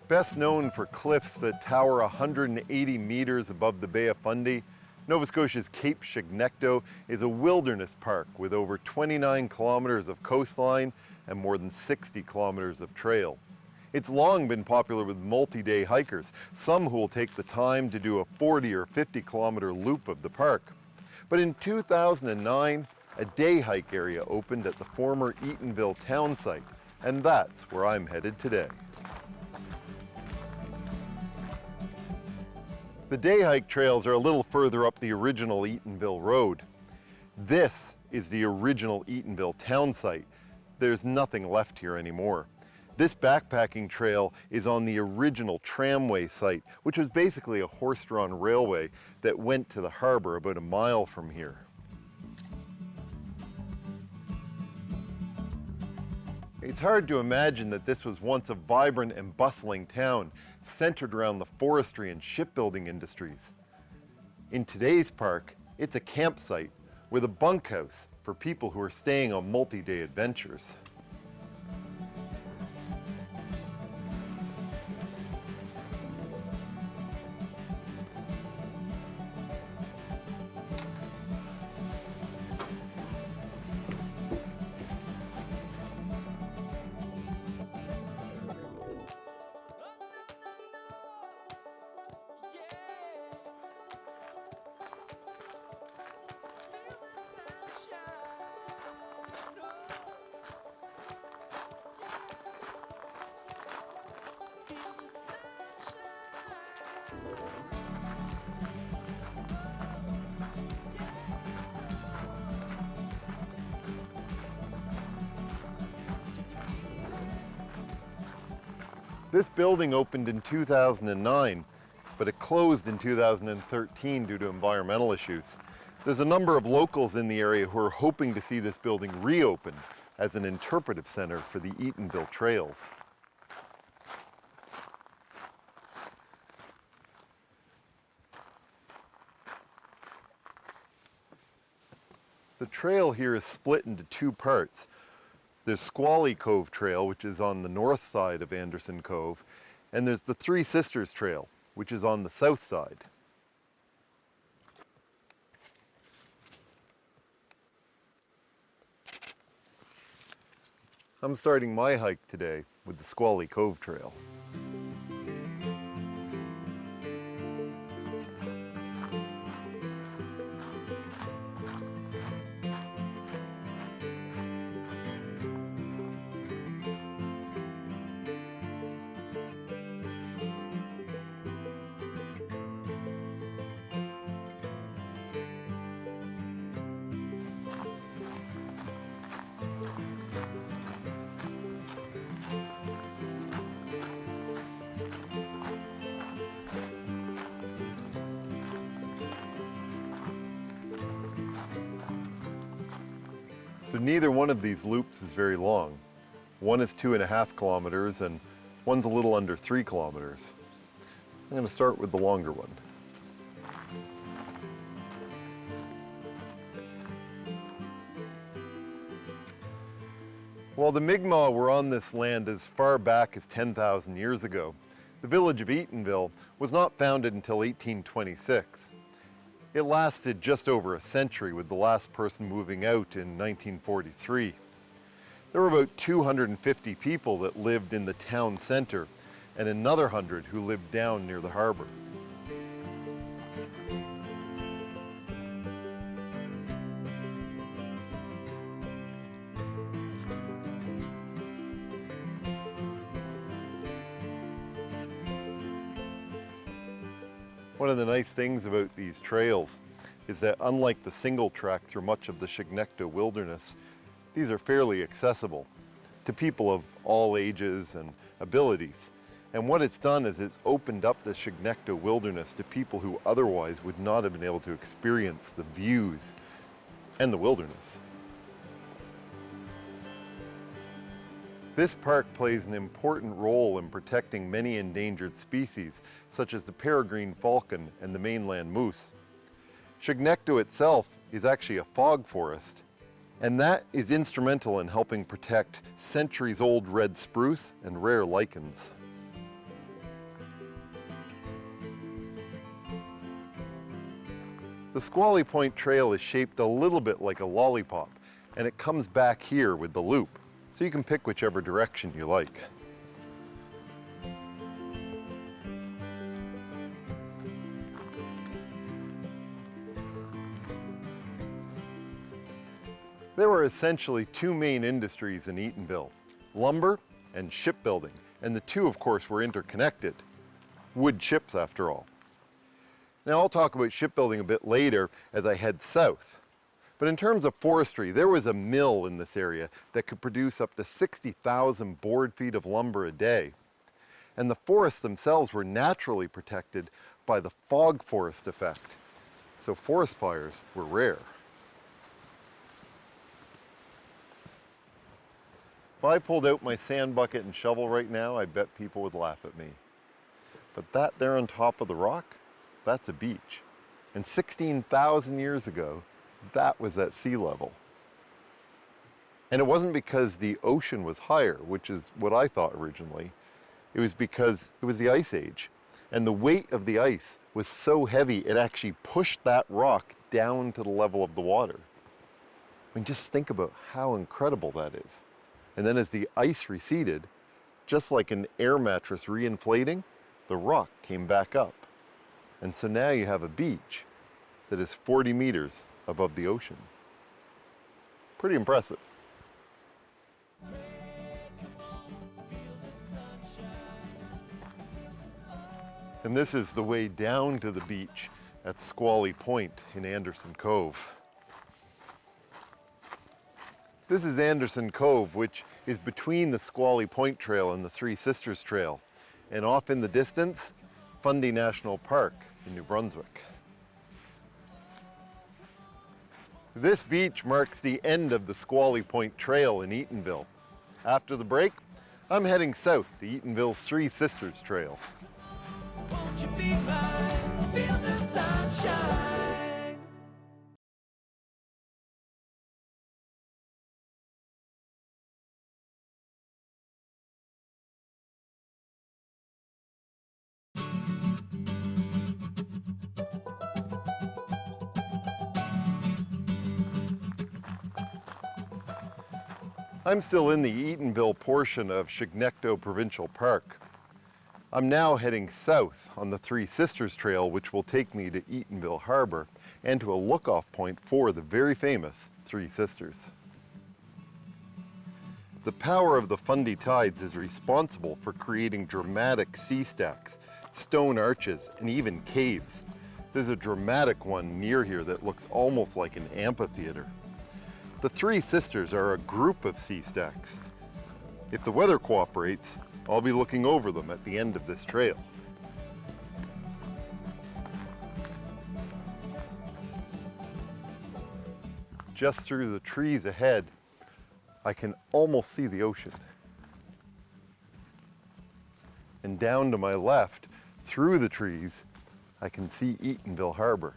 Best known for cliffs that tower 180 meters above the Bay of Fundy, Nova Scotia's Cape Chignecto is a wilderness park with over 29 kilometers of coastline and more than 60 kilometers of trail. It's long been popular with multi-day hikers, some who will take the time to do a 40 or 50 kilometer loop of the park. But in 2009, a day hike area opened at the former Eatonville town site, and that's where I'm headed today. The day hike trails are a little further up the original Eatonville road. This is the original Eatonville town site. There's nothing left here anymore. This backpacking trail is on the original tramway site, which was basically a horse-drawn railway that went to the harbor about a mile from here. It's hard to imagine that this was once a vibrant and bustling town centered around the forestry and shipbuilding industries. In today's park, it's a campsite with a bunkhouse for people who are staying on multi-day adventures. This building opened in 2009, but it closed in 2013 due to environmental issues. There's a number of locals in the area who are hoping to see this building reopen as an interpretive center for the Eatonville trails. The trail here is split into two parts. There's Squally Cove Trail, which is on the north side of Anderson Cove, and there's the Three Sisters Trail, which is on the south side. I'm starting my hike today with the Squally Cove Trail. So neither one of these loops is very long. One is 2.5 kilometers and one's a little under 3 kilometers. I'm going to start with the longer one. While the Mi'kmaq were on this land as far back as 10,000 years ago, the village of Eatonville was not founded until 1826. It lasted just over a century, with the last person moving out in 1943. There were about 250 people that lived in the town center and another 100 who lived down near the harbor. One of the nice things about these trails is that, unlike the single track through much of the Chignecto wilderness, these are fairly accessible to people of all ages and abilities. And what it's done is it's opened up the Chignecto wilderness to people who otherwise would not have been able to experience the views and the wilderness. This park plays an important role in protecting many endangered species, such as the peregrine falcon and the mainland moose. Chignecto itself is actually a fog forest, and that is instrumental in helping protect centuries-old red spruce and rare lichens. The Squally Point Trail is shaped a little bit like a lollipop, and it comes back here with the loop, so you can pick whichever direction you like. There were essentially two main industries in Eatonville, lumber and shipbuilding, and the two, of course, were interconnected. Wood ships, after all. Now, I'll talk about shipbuilding a bit later as I head south. But in terms of forestry, there was a mill in this area that could produce up to 60,000 board feet of lumber a day. And the forests themselves were naturally protected by the fog forest effect. So forest fires were rare. If I pulled out my sand bucket and shovel right now, I bet people would laugh at me. But that there on top of the rock, that's a beach. And 16,000 years ago, that was at sea level. And it wasn't because the ocean was higher, which is what I thought originally. It was because it was the Ice Age. And the weight of the ice was so heavy, it actually pushed that rock down to the level of the water. I mean, just think about how incredible that is. And then as the ice receded, just like an air mattress reinflating, the rock came back up. And so now you have a beach that is 40 meters above the ocean. Pretty impressive. And this is the way down to the beach at Squally Point in Anderson Cove. This is Anderson Cove, which is between the Squally Point Trail and the Three Sisters Trail. And off in the distance, Fundy National Park in New Brunswick. This beach marks the end of the Squally Point Trail in Eatonville. After the break, I'm heading south to Eatonville's Three Sisters Trail. Won't you be mine? Feel the sunshine. I'm still in the Eatonville portion of Chignecto Provincial Park. I'm now heading south on the Three Sisters Trail, which will take me to Eatonville Harbor and to a look-off point for the very famous Three Sisters. The power of the Fundy tides is responsible for creating dramatic sea stacks, stone arches, and even caves. There's a dramatic one near here that looks almost like an amphitheater. The Three Sisters are a group of sea stacks. If the weather cooperates, I'll be looking over them at the end of this trail. Just through the trees ahead, I can almost see the ocean. And down to my left, through the trees, I can see Eatonville Harbor.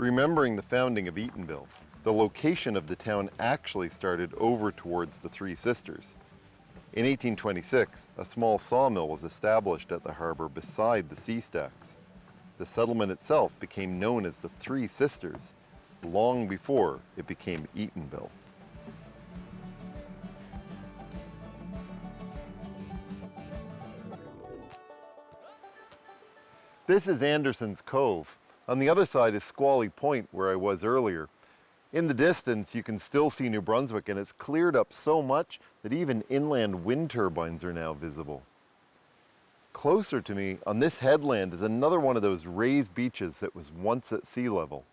Remembering the founding of Eatonville, the location of the town actually started over towards the Three Sisters. In 1826, a small sawmill was established at the harbor beside the sea stacks. The settlement itself became known as the Three Sisters long before it became Eatonville. This is Anderson's Cove. On the other side is Squally Point, where I was earlier. In the distance, you can still see New Brunswick, and it's cleared up so much that even inland wind turbines are now visible. Closer to me, on this headland, is another one of those raised beaches that was once at sea level.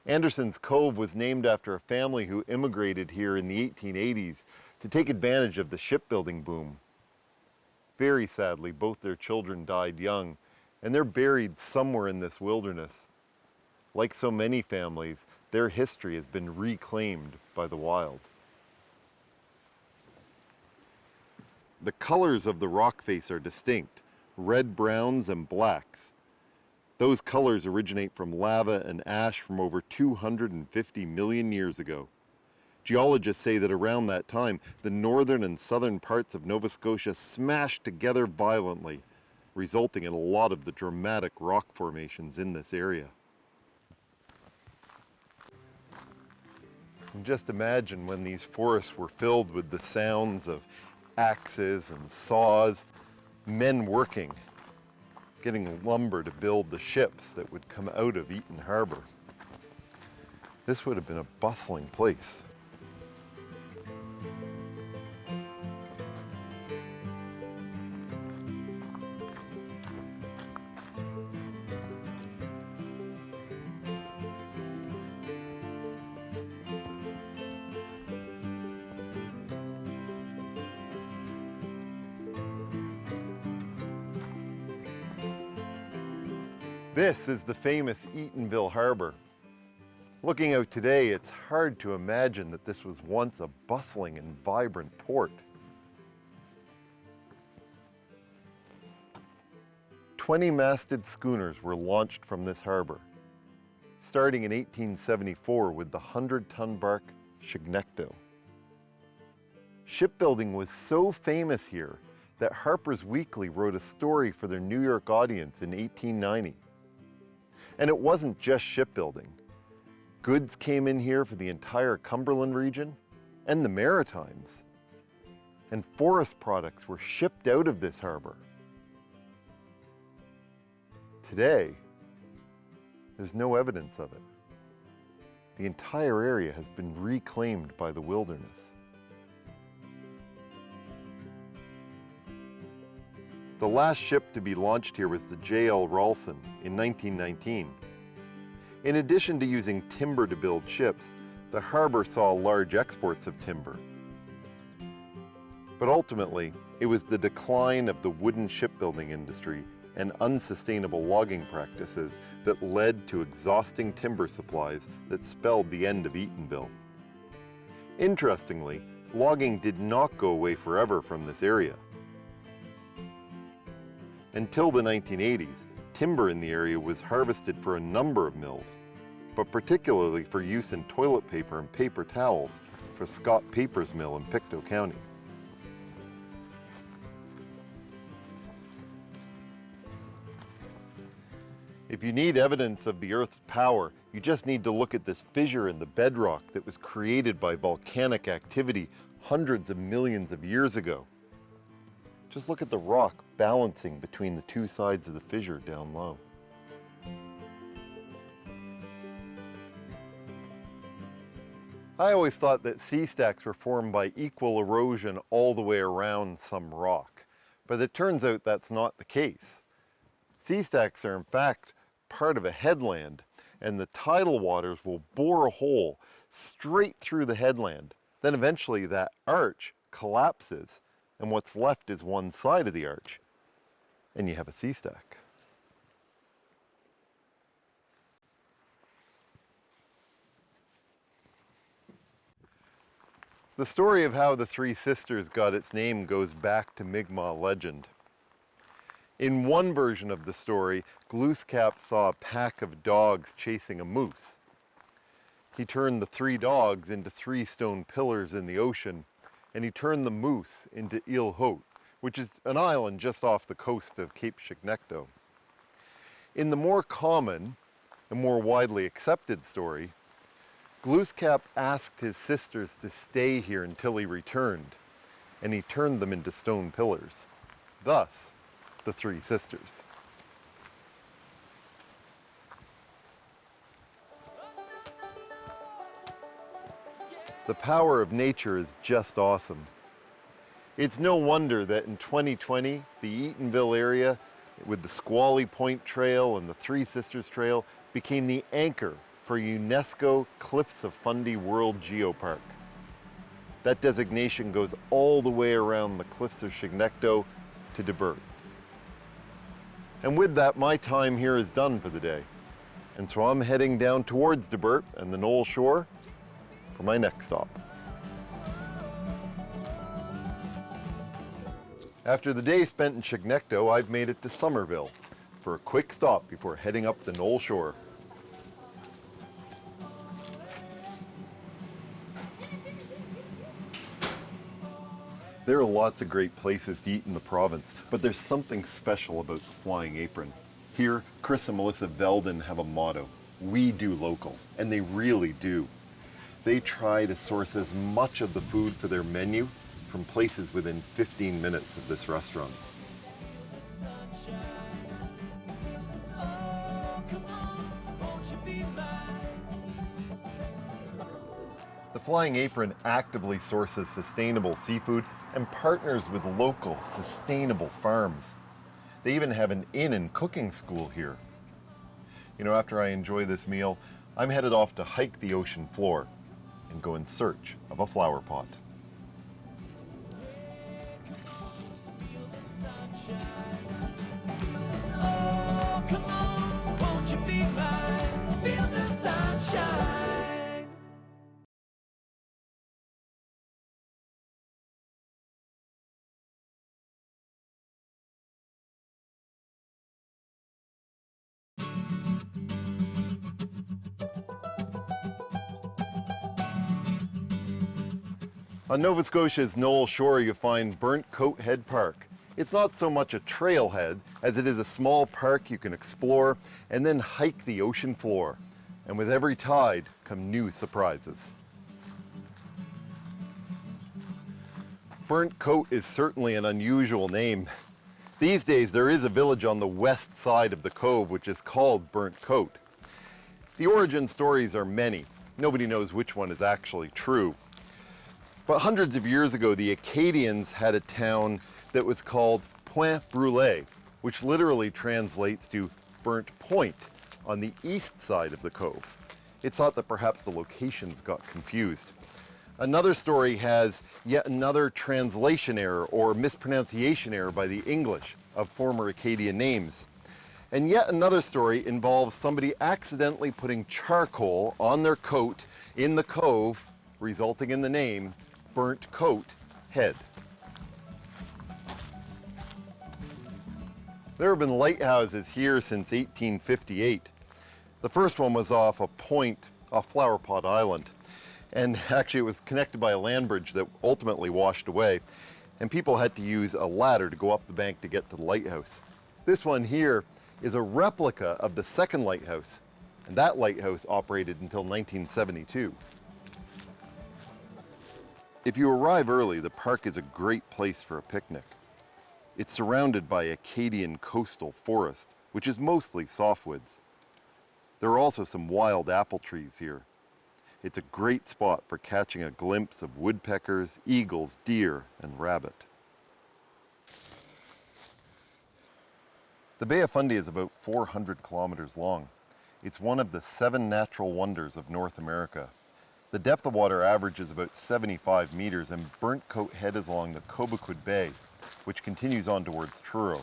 Anderson's Cove was named after a family who immigrated here in the 1880s to take advantage of the shipbuilding boom. Very sadly, both their children died young, and they're buried somewhere in this wilderness. Like so many families, their history has been reclaimed by the wild. The colors of the rock face are distinct, red, browns, and blacks. Those colors originate from lava and ash from over 250 million years ago. Geologists say that around that time, the northern and southern parts of Nova Scotia smashed together violently, resulting in a lot of the dramatic rock formations in this area. And just imagine when these forests were filled with the sounds of axes and saws, men working, getting lumber to build the ships that would come out of Eaton Harbor. This would have been a bustling place. This is the famous Eatonville Harbor. Looking out today, it's hard to imagine that this was once a bustling and vibrant port. 20-masted schooners were launched from this harbor, starting in 1874 with the 100-ton bark Chignecto. Shipbuilding was so famous here that Harper's Weekly wrote a story for their New York audience in 1890. And it wasn't just shipbuilding. Goods came in here for the entire Cumberland region and the Maritimes. And forest products were shipped out of this harbor. Today, there's no evidence of it. The entire area has been reclaimed by the wilderness. The last ship to be launched here was the J.L. Rawlson in 1919. In addition to using timber to build ships, the harbor saw large exports of timber. But ultimately, it was the decline of the wooden shipbuilding industry and unsustainable logging practices that led to exhausting timber supplies that spelled the end of Eatonville. Interestingly, logging did not go away forever from this area. Until the 1980s, timber in the area was harvested for a number of mills, but particularly for use in toilet paper and paper towels for Scott Paper's mill in Pictou County. If you need evidence of the Earth's power, you just need to look at this fissure in the bedrock that was created by volcanic activity hundreds of millions of years ago. Just look at the rock balancing between the two sides of the fissure down low. I always thought that sea stacks were formed by equal erosion all the way around some rock, but it turns out that's not the case. Sea stacks are in fact part of a headland, and the tidal waters will bore a hole straight through the headland. Then eventually that arch collapses, and what's left is one side of the arch, and you have a sea stack. The story of how the Three Sisters got its name goes back to Mi'kmaq legend. In one version of the story, Glooskap saw a pack of dogs chasing a moose. He turned the three dogs into three stone pillars in the ocean, and he turned the moose into Ilhot, which is an island just off the coast of Cape Chignecto. In the more common and more widely accepted story, Glooskap asked his sisters to stay here until he returned, and he turned them into stone pillars. Thus, the Three Sisters. The power of nature is just awesome. It's no wonder that in 2020, the Eatonville area with the Squally Point Trail and the Three Sisters Trail became the anchor for UNESCO Cliffs of Fundy World Geopark. That designation goes all the way around the Cliffs of Chignecto to Debert. And with that, my time here is done for the day. And so I'm heading down towards Debert and the Knoll Shore for my next stop. After the day spent in Chignecto, I've made it to Somerville for a quick stop before heading up the Knoll Shore. There are lots of great places to eat in the province, but there's something special about the Flying Apron. Here, Chris and Melissa Veldon have a motto: we do local, and they really do. They try to source as much of the food for their menu from places within 15 minutes of this restaurant. The Flying Apron actively sources sustainable seafood and partners with local, sustainable farms. They even have an inn and cooking school here. You know, after I enjoy this meal, I'm headed off to hike the ocean floor and go in search of a flower pot. On Nova Scotia's Knoll Shore, you find Burntcoat Head Park. It's not so much a trailhead as it is a small park you can explore and then hike the ocean floor. And with every tide come new surprises. Burntcoat is certainly an unusual name. These days there is a village on the west side of the Cove which is called Burntcoat. The origin stories are many. Nobody knows which one is actually true. But hundreds of years ago, the Acadians had a town that was called Point Brûlé, which literally translates to burnt point, on the east side of the cove. It's thought that perhaps the locations got confused. Another story has yet another translation error or mispronunciation error by the English of former Acadian names. And yet another story involves somebody accidentally putting charcoal on their coat in the cove, resulting in the name Burntcoat Head. There have been lighthouses here since 1858. The first one was off a point off Flower Pot Island. And actually it was connected by a land bridge that ultimately washed away. And people had to use a ladder to go up the bank to get to the lighthouse. This one here is a replica of the second lighthouse. And that lighthouse operated until 1972. If you arrive early, the park is a great place for a picnic. It's surrounded by Acadian coastal forest, which is mostly softwoods. There are also some wild apple trees here. It's a great spot for catching a glimpse of woodpeckers, eagles, deer, and rabbit. The Bay of Fundy is about 400 kilometers long. It's one of the 7 natural wonders of North America. The depth of water averages about 75 meters, and Burntcoat Head is along the Cobequid Bay, which continues on towards Truro.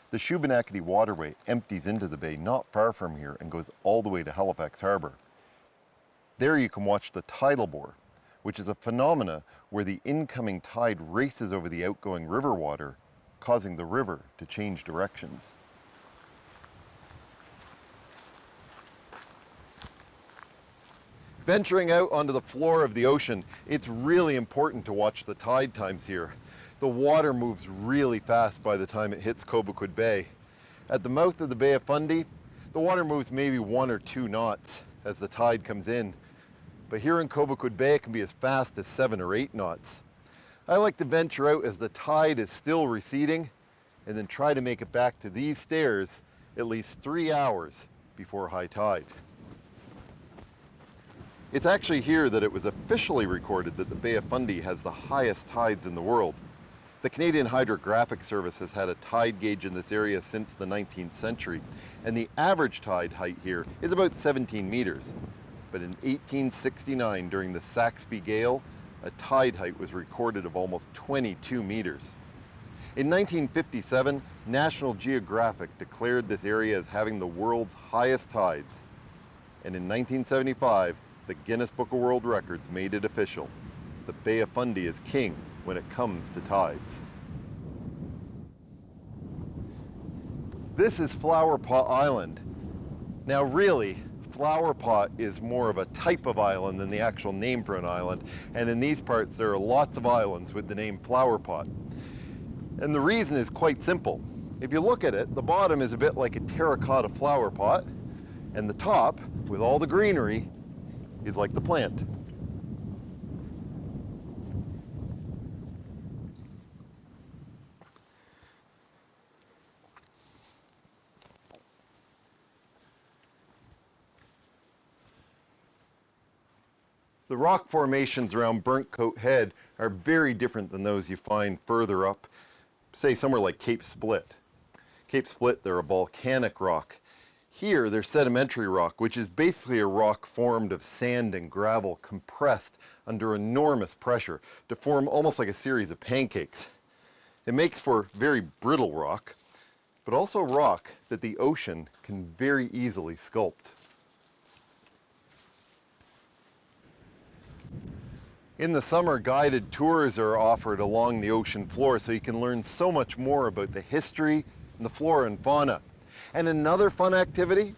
The Shubenacadie waterway empties into the bay not far from here and goes all the way to Halifax Harbour. There you can watch the tidal bore, which is a phenomena where the incoming tide races over the outgoing river water, causing the river to change directions. Venturing out onto the floor of the ocean, it's really important to watch the tide times here. The water moves really fast by the time it hits Cobequid Bay. At the mouth of the Bay of Fundy, the water moves maybe 1 or 2 knots as the tide comes in. But here in Cobequid Bay, it can be as fast as 7 or 8 knots. I like to venture out as the tide is still receding and then try to make it back to these stairs at least 3 hours before high tide. It's actually here that it was officially recorded that the Bay of Fundy has the highest tides in the world. The Canadian Hydrographic Service has had a tide gauge in this area since the 19th century, and the average tide height here is about 17 meters. But in 1869, during the Saxby Gale, a tide height was recorded of almost 22 meters. In 1957, National Geographic declared this area as having the world's highest tides. And in 1975, the Guinness Book of World Records made it official. The Bay of Fundy is king when it comes to tides. This is Flower Pot Island. Now really, flower pot is more of a type of island than the actual name for an island. And in these parts, there are lots of islands with the name flower pot. And the reason is quite simple. If you look at it, the bottom is a bit like a terracotta flower pot, and the top, with all the greenery, is like the plant. The rock formations around Burntcoat Head are very different than those you find further up, say somewhere like Cape Split. Cape Split, they're a volcanic rock. Here, they're sedimentary rock, which is basically a rock formed of sand and gravel compressed under enormous pressure to form almost like a series of pancakes. It makes for very brittle rock, but also rock that the ocean can very easily sculpt. In the summer, guided tours are offered along the ocean floor, so you can learn so much more about the history and the flora and fauna. And another fun activity,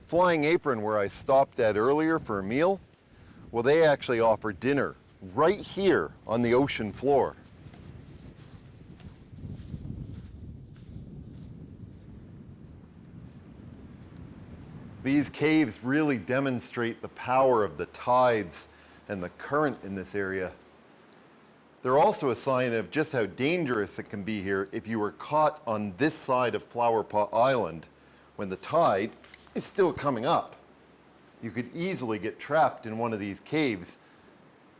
Flying Apron, where I stopped at earlier for a meal, well, they actually offer dinner right here on the ocean floor. These caves really demonstrate the power of the tides and the current in this area. They're also a sign of just how dangerous it can be here if you were caught on this side of Flower Pot Island when the tide is still coming up. You could easily get trapped in one of these caves.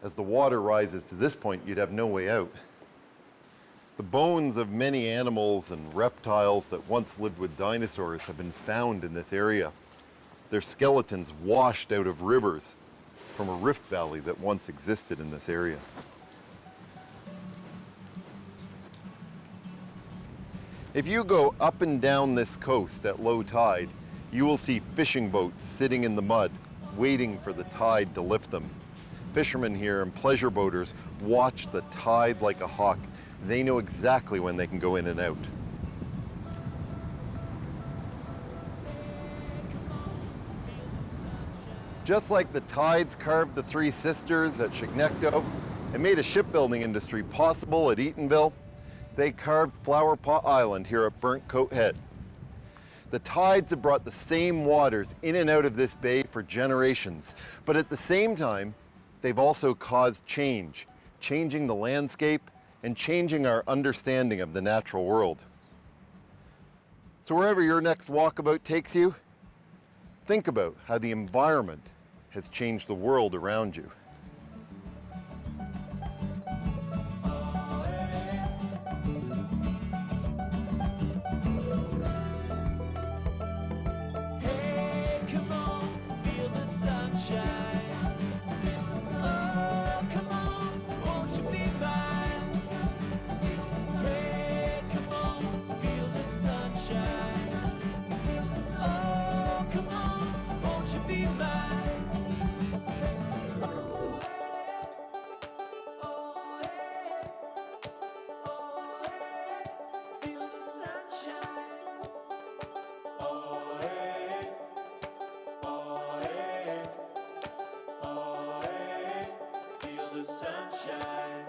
As the water rises to this point, you'd have no way out. The bones of many animals and reptiles that once lived with dinosaurs have been found in this area. Their skeletons washed out of rivers from a rift valley that once existed in this area. If you go up and down this coast at low tide, you will see fishing boats sitting in the mud, waiting for the tide to lift them. Fishermen here and pleasure boaters watch the tide like a hawk. They know exactly when they can go in and out. Just like the tides carved the Three Sisters at Chignecto and made a shipbuilding industry possible at Eatonville, they carved Flower Pot Island here at Burntcoat Head. The tides have brought the same waters in and out of this bay for generations, but at the same time, they've also caused change, changing the landscape and changing our understanding of the natural world. So wherever your next walkabout takes you, think about how the environment has changed the world around you. Hey, come on, feel the sunshine. Oh, come on, won't you be mine? Hey, come on, feel the sunshine. Oh, come on, won't you be mine? Feel the sunshine.